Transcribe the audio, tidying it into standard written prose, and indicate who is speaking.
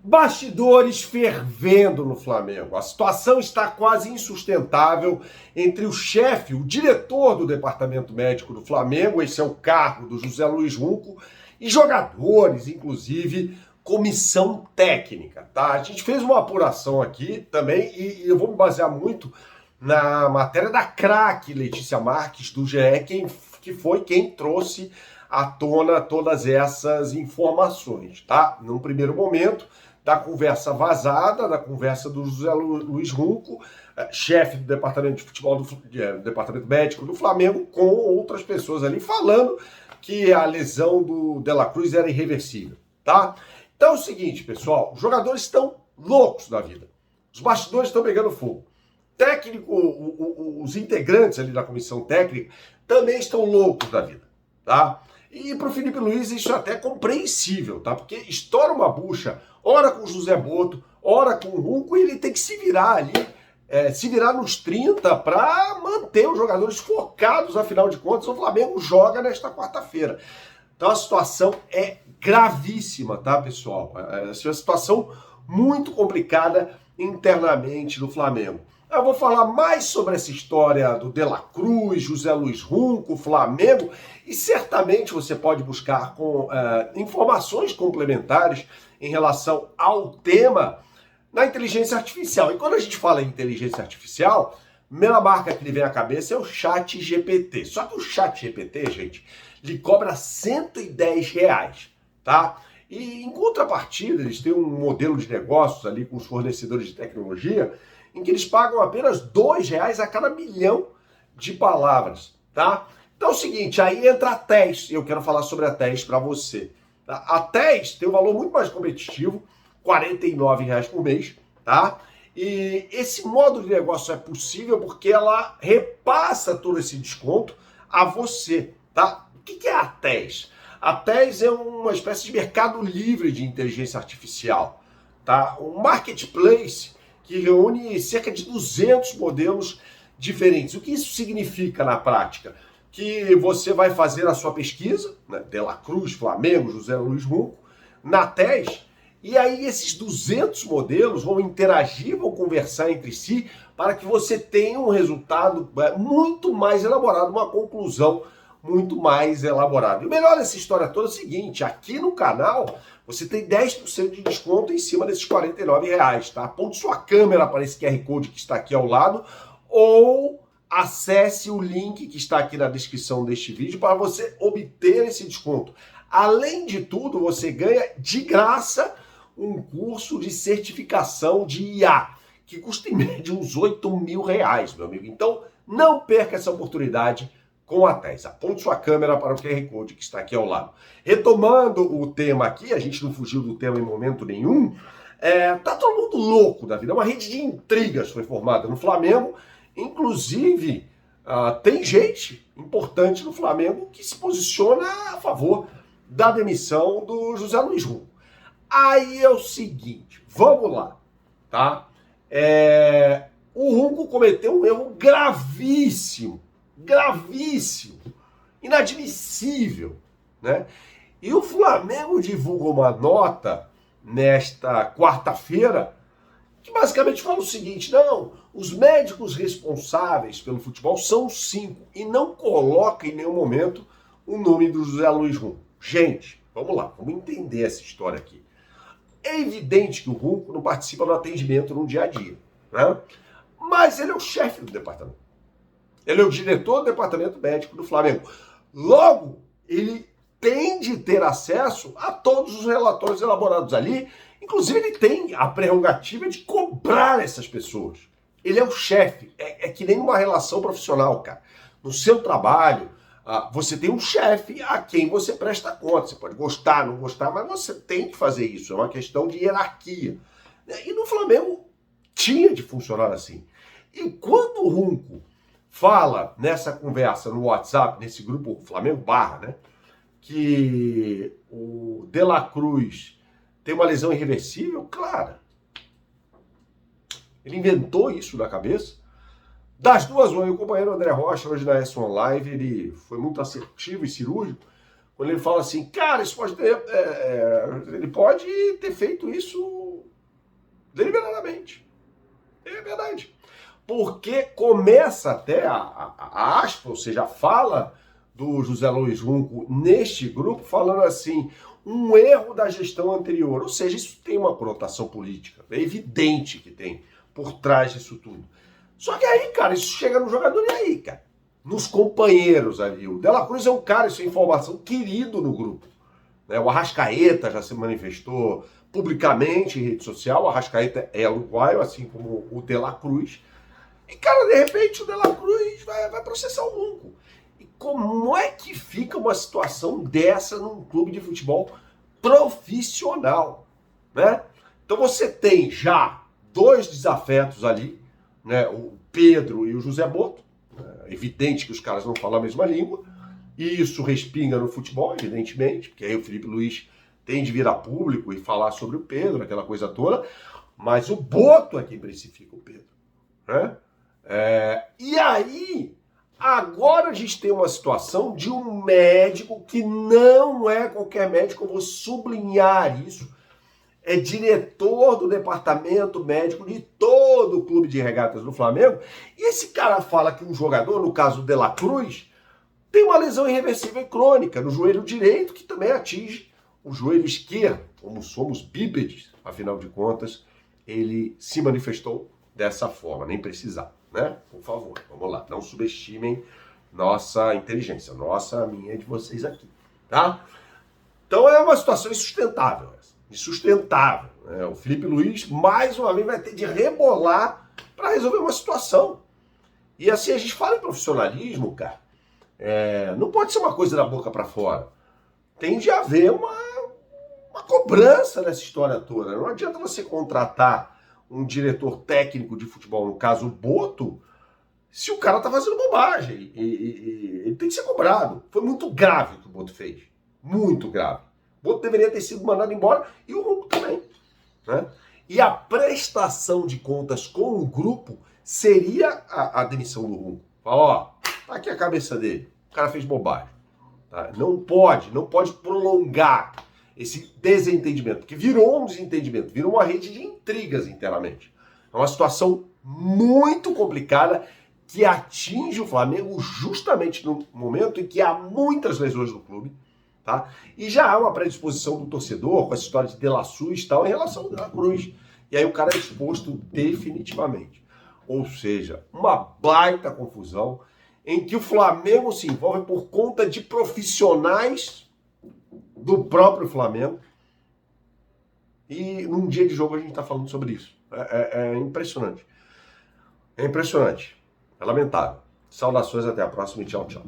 Speaker 1: Bastidores fervendo no Flamengo. A situação está quase insustentável entre o chefe, o diretor do departamento médico do Flamengo, esse é o cargo do José Luiz Runco, e jogadores, inclusive comissão técnica, tá? A gente fez uma apuração aqui também e eu vou me basear muito na matéria da craque Letícia Marques do GE, que foi quem trouxe à tona todas essas informações, tá? Num primeiro momento, da conversa vazada, da conversa do José Luiz Runco, chefe do departamento de futebol do departamento médico do Flamengo, com outras pessoas ali falando que a lesão do De La Cruz era irreversível, tá? Então é o seguinte, pessoal, os jogadores estão loucos da vida. Os bastidores estão pegando fogo. Técnico, os integrantes ali da comissão técnica também estão loucos da vida, tá? E para o Felipe Luiz isso é até compreensível, tá? Porque estoura uma bucha, ora com o José Boto, ora com o Runco, e ele tem que se virar ali, se virar nos 30 para manter os jogadores focados, afinal de contas, o Flamengo joga nesta quarta-feira. Então a situação é gravíssima, tá, pessoal? É uma situação muito complicada internamente no Flamengo. Eu vou falar mais sobre essa história do De La Cruz, José Luiz Runco, Flamengo, e certamente você pode buscar com informações complementares em relação ao tema na inteligência artificial. E quando a gente fala em inteligência artificial, a primeira marca que lhe vem à cabeça é o ChatGPT. Só que o ChatGPT, gente, lhe cobra R$110, tá? E em contrapartida, eles têm um modelo de negócios ali com os fornecedores de tecnologia em que eles pagam apenas R$2 a cada milhão de palavras, tá? Então é o seguinte, aí entra a TES, e eu quero falar sobre a TES para você. Tá? A TES tem um valor muito mais competitivo, R$49 por mês, tá? E esse modo de negócio é possível porque ela repassa todo esse desconto a você, tá? O que é a TES? A TES é uma espécie de mercado livre de inteligência artificial, tá? Um marketplace que reúne cerca de 200 modelos diferentes. O que isso significa na prática? Que você vai fazer a sua pesquisa, né, De La Cruz, Flamengo, José Luiz Runco, na TES, e aí esses 200 modelos vão interagir, vão conversar entre si, para que você tenha um resultado muito mais elaborado, uma conclusão muito mais elaborada. E o melhor dessa história toda é o seguinte, aqui no canal você tem 10% de desconto em cima desses R$49, tá? Aponte sua câmera para esse QR Code que está aqui ao lado ou acesse o link que está aqui na descrição deste vídeo para você obter esse desconto. Além de tudo, você ganha de graça um curso de certificação de IA, que custa em média uns R$8.000, meu amigo. Então, não perca essa oportunidade com a TES. Aponte sua câmera para o QR Code que está aqui ao lado. Retomando o tema aqui, a gente não fugiu do tema em momento nenhum, tá todo mundo louco da vida. Uma rede de intrigas foi formada no Flamengo, inclusive tem gente importante no Flamengo que se posiciona a favor da demissão do José Luiz Runco. Aí é o seguinte, vamos lá, tá? O Runco cometeu um erro gravíssimo, inadmissível, né? E o Flamengo divulga uma nota nesta quarta-feira que basicamente fala o seguinte, não, os médicos responsáveis pelo futebol são 5 e não coloca em nenhum momento o nome do José Luiz Runco. Gente, vamos lá, vamos entender essa história aqui. É evidente que o Runco não participa do atendimento no dia a dia, né? Mas ele é o chefe do departamento. Ele é o diretor do departamento médico do Flamengo. Logo, ele tem de ter acesso a todos os relatórios elaborados ali. Inclusive, ele tem a prerrogativa de cobrar essas pessoas. Ele é o chefe. É que nem uma relação profissional, cara. No seu trabalho, você tem um chefe a quem você presta conta. Você pode gostar, não gostar, mas você tem que fazer isso. É uma questão de hierarquia. E no Flamengo tinha de funcionar assim. E quando o Runco fala nessa conversa no WhatsApp, nesse grupo Flamengo Barra, né, que o De La Cruz tem uma lesão irreversível, claro. Ele inventou isso na cabeça. Das duas, o meu companheiro André Rocha, hoje na S1 Live, ele foi muito assertivo e cirúrgico quando ele fala assim, cara, isso pode ter, ele pode ter feito isso deliberadamente. É verdade. Porque começa até a aspa, ou seja, a fala do José Luiz Junco neste grupo, falando assim, um erro da gestão anterior. Ou seja, isso tem uma conotação política. É evidente que tem por trás disso tudo. Só que aí, cara, isso chega no jogador e aí, cara? Nos companheiros ali. O De La Cruz é um cara, isso é informação, querido no grupo. Né? O Arrascaeta já se manifestou publicamente em rede social. O Arrascaeta é uruguaio, assim como o De La Cruz. E, cara, de repente o De La Cruz vai processar o Junco. E como é que fica uma situação dessa num clube de futebol profissional, né? Então você tem já dois desafetos ali, né? O Pedro e o José Boto. É evidente que os caras não falam a mesma língua. E isso respinga no futebol, evidentemente, porque aí o Felipe Luiz tem de vir a público e falar sobre o Pedro, aquela coisa toda. Mas o Boto é quem precifica o Pedro, né? E aí, agora a gente tem uma situação de um médico que não é qualquer médico, eu vou sublinhar isso, é diretor do departamento médico de todo o clube de regatas do Flamengo, e esse cara fala que um jogador, no caso do De La Cruz, tem uma lesão irreversível e crônica no joelho direito, que também atinge o joelho esquerdo. Como somos bípedes, afinal de contas, ele se manifestou dessa forma, nem precisava. Né? Por favor, vamos lá, não subestimem nossa inteligência, nossa, a minha, de vocês aqui, tá? Então é uma situação insustentável, insustentável, né? O Felipe Luiz, mais uma vez, vai ter de rebolar para resolver uma situação. E assim, a gente fala em profissionalismo, cara, não pode ser uma coisa da boca para fora. Tem de haver uma cobrança nessa história toda. Não adianta você contratar um diretor técnico de futebol, no caso o Boto, se o cara tá fazendo bobagem. E ele tem que ser cobrado. Foi muito grave o que o Boto fez. Muito grave. O Boto deveria ter sido mandado embora e o Junco também. Né? E a prestação de contas com o grupo seria a demissão do Junco. Fala, ó, tá aqui a cabeça dele. O cara fez bobagem. Tá? Não pode prolongar esse desentendimento, porque virou um desentendimento, virou uma rede de intrigas internamente. É uma situação muito complicada que atinge o Flamengo justamente no momento em que há muitas lesões no clube, tá? E já há uma predisposição do torcedor com essa história de De La Cruz e tal em relação ao De La Cruz. E aí o cara é exposto definitivamente. Ou seja, uma baita confusão em que o Flamengo se envolve por conta de profissionais do próprio Flamengo. E num dia de jogo a gente está falando sobre isso. É impressionante. É impressionante. É lamentável. Saudações, até a próxima e tchau, tchau.